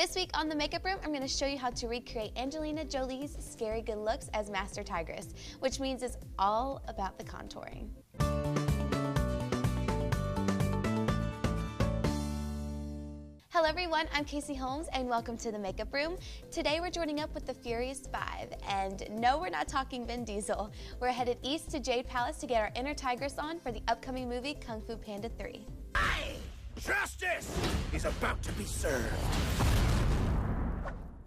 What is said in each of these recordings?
This week on the Makeup Room, I'm going to show you how to recreate Angelina Jolie's scary good looks as Master Tigress, which means it's all about the contouring. Hello everyone, I'm Casey Holmes and welcome to the Makeup Room. Today we're joining up with the Furious Five, and no, we're not talking Vin Diesel. We're headed east to Jade Palace to get our inner Tigress on for the upcoming movie Kung Fu Panda 3. Aye! Justice is about to be served.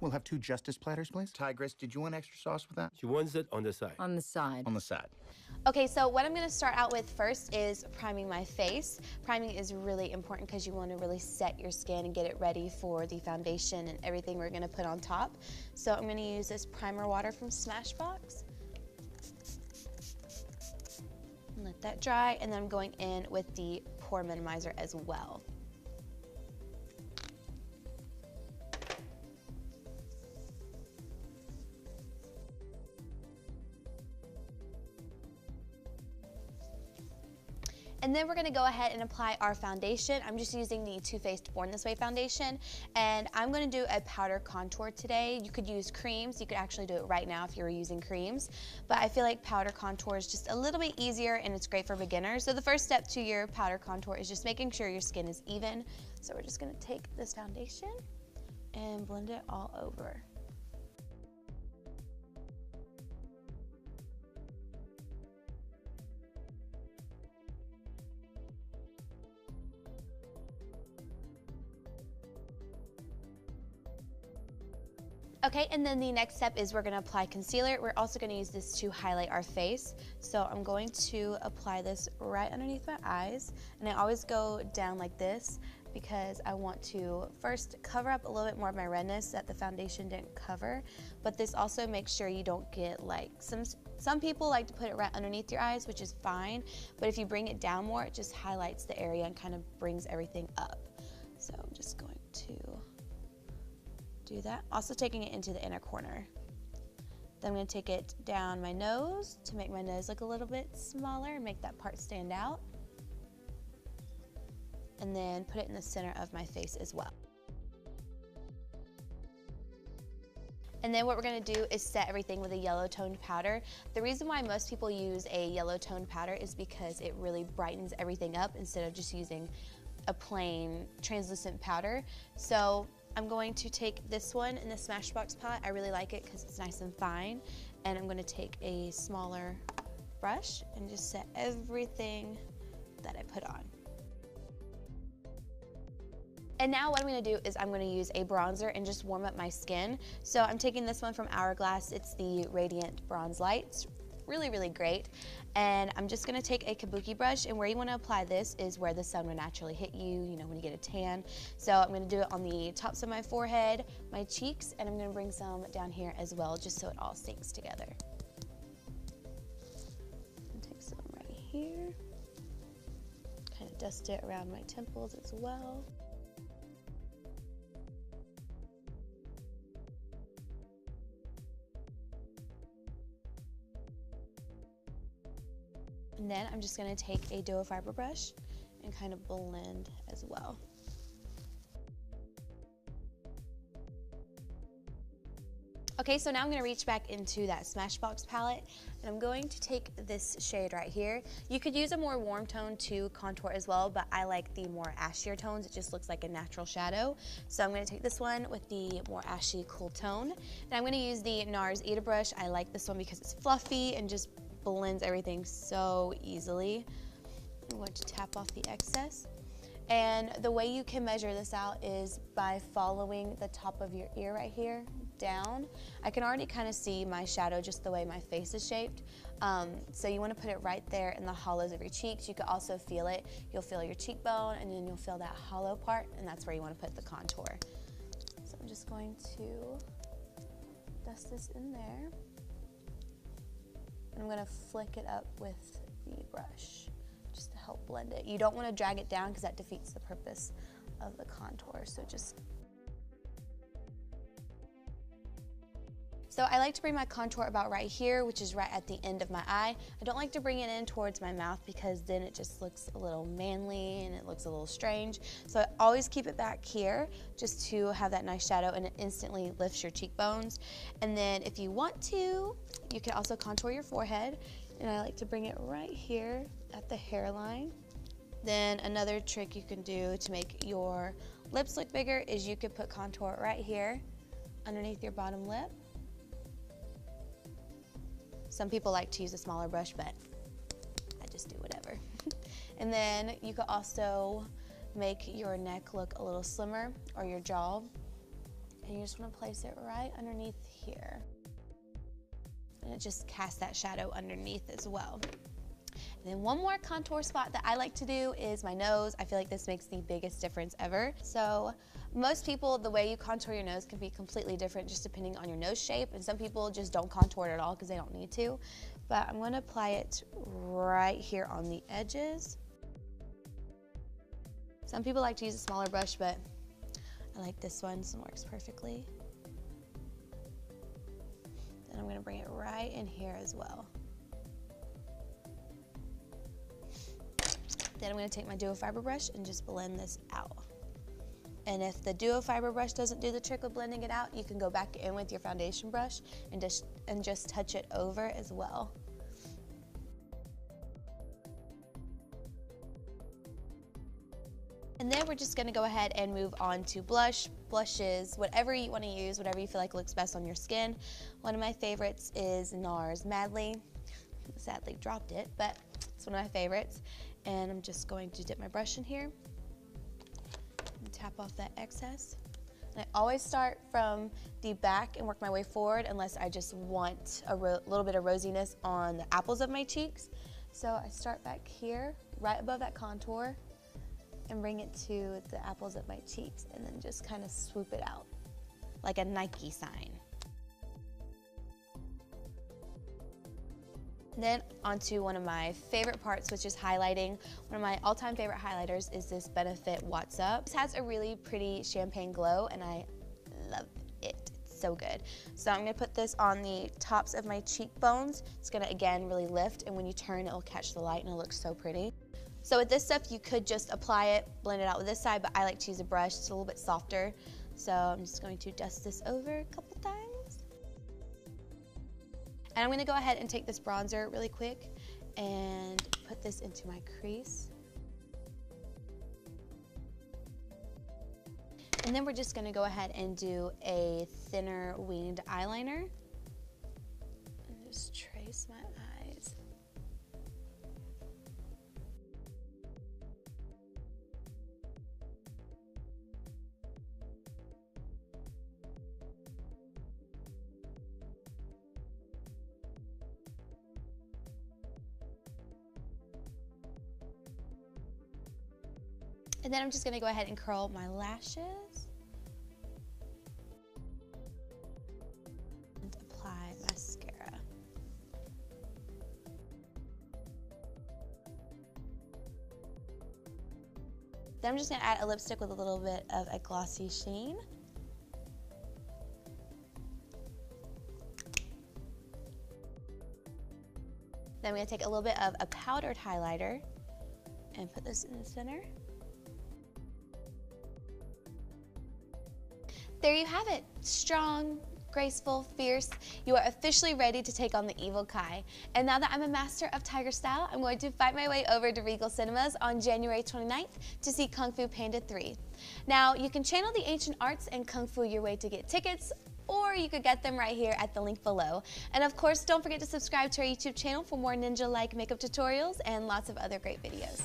We'll have 2 justice platters, please. Tigress, did you want extra sauce with that? She wants it on the side. On the side. On the side. Okay, so what I'm going to start out with first is priming my face. Priming is really important because you want to really set your skin and get it ready for the foundation and everything we're going to put on top. So I'm going to use this primer water from Smashbox. Let that dry, and then I'm going in with the pore minimizer as well. And then we're gonna go ahead and apply our foundation. I'm just using the Too Faced Born This Way foundation, and I'm gonna do a powder contour today. You could use creams. You could actually do it right now if you were using creams, but I feel like powder contour is just a little bit easier and it's great for beginners. So the first step to your powder contour is just making sure your skin is even. So we're just gonna take this foundation and blend it all over. Okay, and then the next step is we're gonna apply concealer. We're also gonna use this to highlight our face. So I'm going to apply this right underneath my eyes, and I always go down like this because I want to first cover up a little bit more of my redness that the foundation didn't cover, but this also makes sure you don't get like, some people like to put it right underneath your eyes, which is fine, but if you bring it down more, it just highlights the area and kind of brings everything up. So I'm just going to do that. Also taking it into the inner corner. Then I'm going to take it down my nose to make my nose look a little bit smaller and make that part stand out. And then put it in the center of my face as well. And then what we're going to do is set everything with a yellow toned powder. The reason why most people use a yellow toned powder is because it really brightens everything up instead of just using a plain translucent powder. So I'm going to take this one in the Smashbox palette. I really like it because it's nice and fine. And I'm going to take a smaller brush and just set everything that I put on. And now what I'm going to do is I'm going to use a bronzer and just warm up my skin. So I'm taking this one from Hourglass. It's the Radiant Bronze Light. It's really, really great. And I'm just gonna take a kabuki brush, and where you wanna apply this is where the sun would naturally hit you know, when you get a tan. So I'm gonna do it on the tops of my forehead, my cheeks, and I'm gonna bring some down here as well, just so it all sinks together. And take some right here. Kind of dust it around my temples as well. And then I'm just gonna take a doe fiber brush and kind of blend as well. Okay, so now I'm gonna reach back into that Smashbox palette, and I'm going to take this shade right here. You could use a more warm tone to contour as well, but I like the more ashier tones. It just looks like a natural shadow. So I'm gonna take this one with the more ashy cool tone. And I'm gonna use the NARS Eda brush. I like this one because it's fluffy and just blends everything so easily. I'm going to tap off the excess. And the way you can measure this out is by following the top of your ear right here down. I can already kind of see my shadow just the way my face is shaped. So you want to put it right there in the hollows of your cheeks. You can also feel it. You'll feel your cheekbone, and then you'll feel that hollow part, and that's where you want to put the contour. So I'm just going to dust this in there. And I'm gonna flick it up with the brush just to help blend it. You don't wanna drag it down because that defeats the purpose of the contour. So I like to bring my contour about right here, which is right at the end of my eye. I don't like to bring it in towards my mouth because then it just looks a little manly and it looks a little strange. So I always keep it back here just to have that nice shadow, and it instantly lifts your cheekbones. And then if you want to, you can also contour your forehead, and I like to bring it right here at the hairline. Then another trick you can do to make your lips look bigger is you could put contour right here underneath your bottom lip. Some people like to use a smaller brush, but I just do whatever. And then you could also make your neck look a little slimmer, or your jaw. And you just want to place it right underneath here. And it just casts that shadow underneath as well. And then one more contour spot that I like to do is my nose. I feel like this makes the biggest difference ever. So most people, the way you contour your nose can be completely different just depending on your nose shape, and some people just don't contour it at all because they don't need to. But I'm going to apply it right here on the edges. Some people like to use a smaller brush, but I like this one, so it works perfectly. Then I'm going to bring it right in here as well. Then I'm going to take my duo fiber brush and just blend this out. And if the duo fiber brush doesn't do the trick of blending it out, you can go back in with your foundation brush and just touch it over as well. And then we're just going to go ahead and move on to blush. Blushes, whatever you want to use, whatever you feel like looks best on your skin. One of my favorites is NARS Madly. Sadly dropped it, but it's one of my favorites. And I'm just going to dip my brush in here and tap off that excess. And I always start from the back and work my way forward unless I just want a little bit of rosiness on the apples of my cheeks. So I start back here, right above that contour, and bring it to the apples of my cheeks, and then just kind of swoop it out like a Nike sign. Then onto one of my favorite parts, which is highlighting. One of my all-time favorite highlighters is this Benefit What's Up. This has a really pretty champagne glow, and I love it. It's so good. So I'm gonna put this on the tops of my cheekbones. It's gonna, again, really lift, and when you turn, it'll catch the light, and it'll look so pretty. So with this stuff, you could just apply it, blend it out with this side, but I like to use a brush. It's a little bit softer. So I'm just going to dust this over a couple times. And I'm gonna go ahead and take this bronzer really quick and put this into my crease. And then we're just gonna go ahead and do a thinner winged eyeliner. And just trace my eyes. And then I'm just gonna go ahead and curl my lashes. And apply mascara. Then I'm just gonna add a lipstick with a little bit of a glossy sheen. Then I'm gonna take a little bit of a powdered highlighter and put this in the center. There you have it. Strong, graceful, fierce. You are officially ready to take on the evil Kai. And now that I'm a master of tiger style, I'm going to fight my way over to Regal Cinemas on January 29th to see Kung Fu Panda 3. Now, you can channel the ancient arts and Kung Fu your way to get tickets, or you could get them right here at the link below. And of course, don't forget to subscribe to our YouTube channel for more ninja-like makeup tutorials and lots of other great videos.